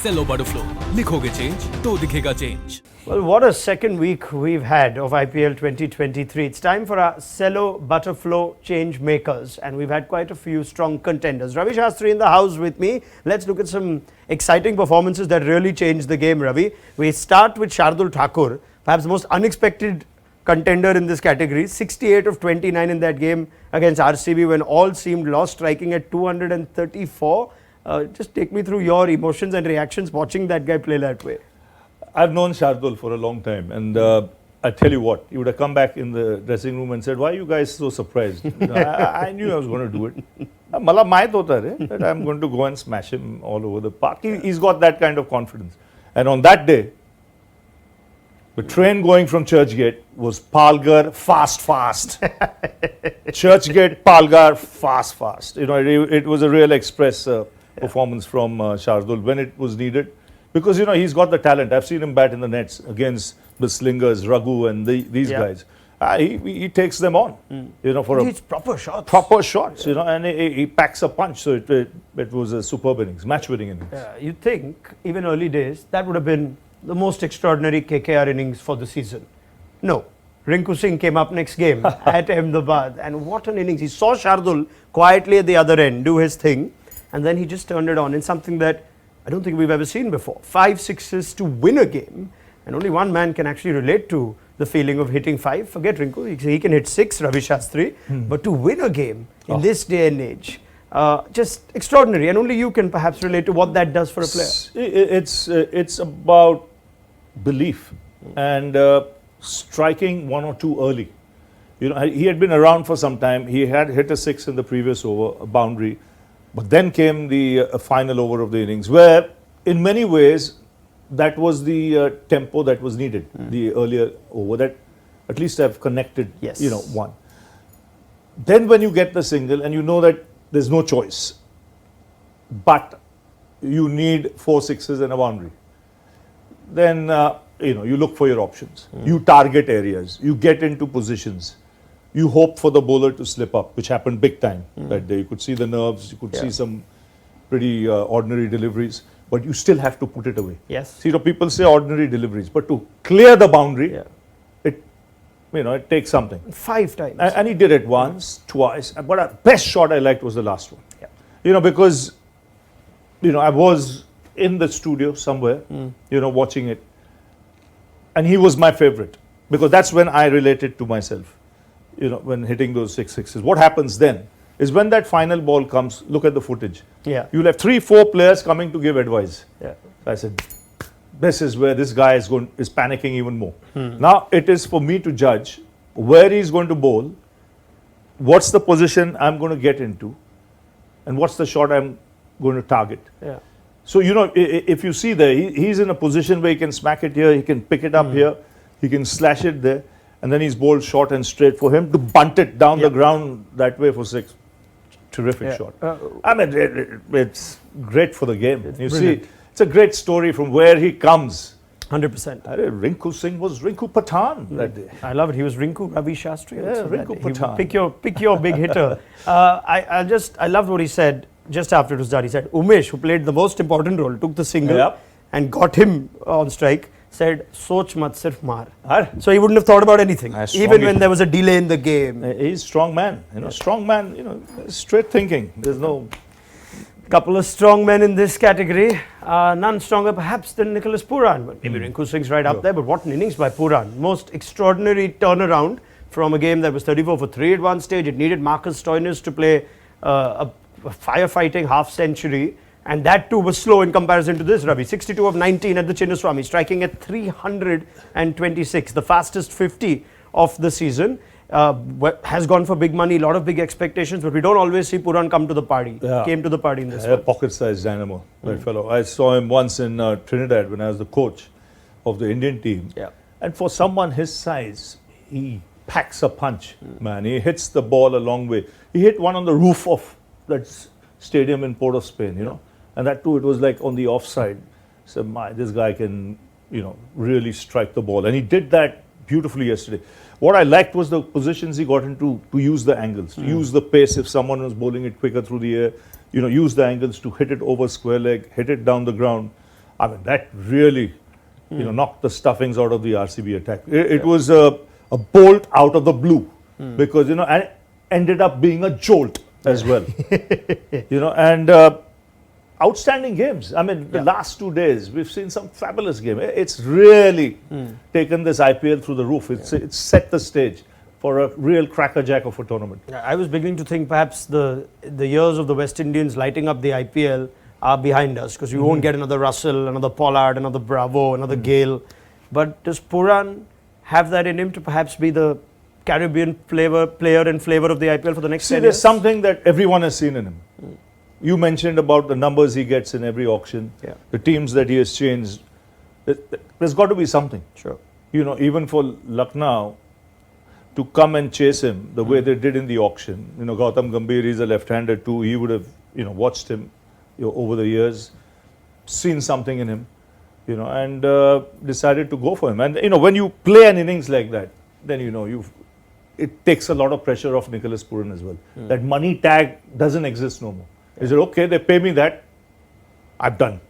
Cello Butterflow. लिखोगे change तो दिखेगा change. Well, what a second week we've had of IPL 2023. It's time for our Cello Butterflow Changemakers, and we've had quite a few strong contenders. Ravi Shastri in the house with me. Let's look at some exciting performances that really changed the game, Ravi. We start with Shardul Thakur, perhaps the most unexpected contender in this category. 68 of 29 in that game against RCB when all seemed lost, striking at 234. Just take me through your emotions and reactions watching that guy play that way. I've known Shardul for a long time, and I tell you what, he would have come back in the dressing room and said, "Why are you guys so surprised?" I knew I was going to do it. Mala maayat hota hai that I'm going to go and smash him all over the park. He's got that kind of confidence. And on that day, the train going from Churchgate was Palghar, fast. Churchgate, Palghar, fast. You know, it was a real express performance from Shardul when it was needed. Because, you know, he's got the talent. I've seen him bat in the nets against the slingers, Raghu and these guys. He takes them on, you know, for It's proper shots. proper shots, you know, and he packs a punch. So it was a superb innings, match-winning innings. You'd think, even early days, that would have been the most extraordinary KKR innings for the season. No. Rinku Singh came up next game at Ahmedabad, and what an innings. He saw Shardul quietly at the other end do his thing, and then he just turned it on in something that I don't think we've ever seen before. 5 sixes to win a game, and only one man can actually relate to the feeling of hitting 5. Forget Rinku, he can hit 6, Ravi Shastri, but to win a game in this day and age, just extraordinary, and only you can perhaps relate to what that does for a player. It's about belief and striking 1 or 2 early. You know, he had been around for some time. He had hit a 6 in the previous over, a boundary. But then came the final over of the innings, where in many ways that was the tempo that was needed, the earlier over that at least have connected, you know, one. Then when you get the single and you know that there's no choice, but you need 4 sixes and a boundary, then, you know, you look for your options. You target areas, you get into positions. You hope for the bowler to slip up, which happened big time that day. You could see the nerves, you could see some pretty ordinary deliveries, but you still have to put it away. Yes. See, you know, people say ordinary deliveries, but to clear the boundary, it takes something. 5 times. And he did it once, twice. But the best shot I liked was the last one. Yeah. You know, because, you know, I was in the studio somewhere, you know, watching it. And he was my favorite because that's when I related to myself. You know, when hitting those 6 sixes. What happens then is when that final ball comes, look at the footage. Yeah. You'll have 3-4 players coming to give advice. Yeah. I said, this is where this guy is panicking even more. Now it is for me to judge where he's going to bowl, what's the position I'm going to get into, and what's the shot I'm going to target. Yeah. So, you know, if you see there, he's in a position where he can smack it here, he can pick it up here, he can slash it there. And then he's bowled short and straight. For him to bunt it down the ground that way for 6, terrific shot. I mean, it's great for the game. You see, it's a great story from where he comes. 100%. Rinku Singh was Rinku Pathan that day. I love it. He was Rinku Ravi Shastri. Yeah, Rinku Pathan. Pick your big hitter. I loved what he said just after it was done. He said, Umesh, who played the most important role, took the single and got him on strike. Said, "Soch mat, sirf maar." So he wouldn't have thought about anything, even when there was a delay in the game. He's a strong man, you know. Strong man, you know, straight thinking. There's no couple of strong men in this category. None stronger, perhaps, than Nicholas Pooran. But maybe Rinku Singh's right up there. But what an innings by Pooran! Most extraordinary turnaround from a game that was 34 for 3 at one stage. It needed Marcus Stoinis to play a firefighting half century. And that too was slow in comparison to this, Ravi. 62 of 19 at the Chinnaswamy, striking at 326, the fastest 50 of the season. Has gone for big money, a lot of big expectations, but we don't always see Pooran come to the party. Came to the party in this one. Pocket-sized dynamo, that fellow. I saw him once in Trinidad when I was the coach of the Indian team. And for someone his size, he packs a punch, man. He hits the ball a long way. He hit one on the roof of that stadium in Port of Spain, you know. And that too, it was like on the offside. So this guy can, you know, really strike the ball. And he did that beautifully yesterday. What I liked was the positions he got into to use the angles, to use the pace if someone was bowling it quicker through the air, you know, use the angles to hit it over square leg, hit it down the ground. I mean, that really, knocked the stuffings out of the RCB attack. It was a bolt out of the blue because, and ended up being a jolt as well. And outstanding games. I mean, the last 2 days, we've seen some fabulous games. It's really taken this IPL through the roof. It's set the stage for a real crackerjack of a tournament. I was beginning to think perhaps the years of the West Indians lighting up the IPL are behind us because we won't get another Russell, another Pollard, another Bravo, another Gale. But does Pooran have that in him to perhaps be the Caribbean player and flavor of the IPL for the next 10 years? There's something that everyone has seen in him. You mentioned about the numbers he gets in every auction, the teams that he has changed. There's got to be something. Sure. Even for Lucknow to come and chase him the way they did in the auction. Gautam Gambhir is a left-hander too. He would have, watched him over the years, seen something in him, and decided to go for him. And, when you play an innings like that, then, it takes a lot of pressure off Nicholas Pooran as well. That money tag doesn't exist no more. Is it okay? They pay me that. I've done.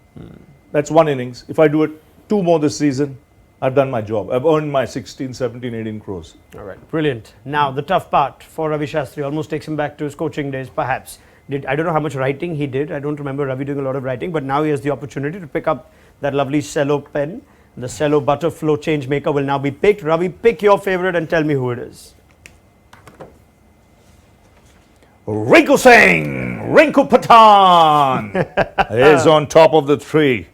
That's one innings. If I do it 2 more this season, I've done my job. I've earned my 16, 17, 18 crores. All right. Brilliant. Now, the tough part for Ravi Shastri almost takes him back to his coaching days, perhaps. I don't know how much writing he did. I don't remember Ravi doing a lot of writing, but now he has the opportunity to pick up that lovely Cello pen. The Cello Butterflow Changemaker will now be picked. Ravi, pick your favorite and tell me who it is. Rinku Singh, Rinku Pathan is on top of the 3.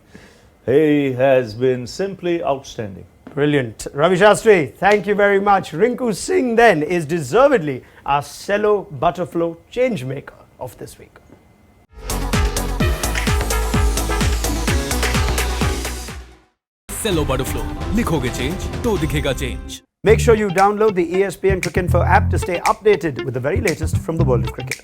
He has been simply outstanding. Brilliant. Ravi Shastri, thank you very much. Rinku Singh then is deservedly our Cello Butterflow Changemaker of this week. Cello Butterflow. लिखोगे change तो दिखेगा change. Make sure you download the ESPN Cricinfo app to stay updated with the very latest from the world of cricket.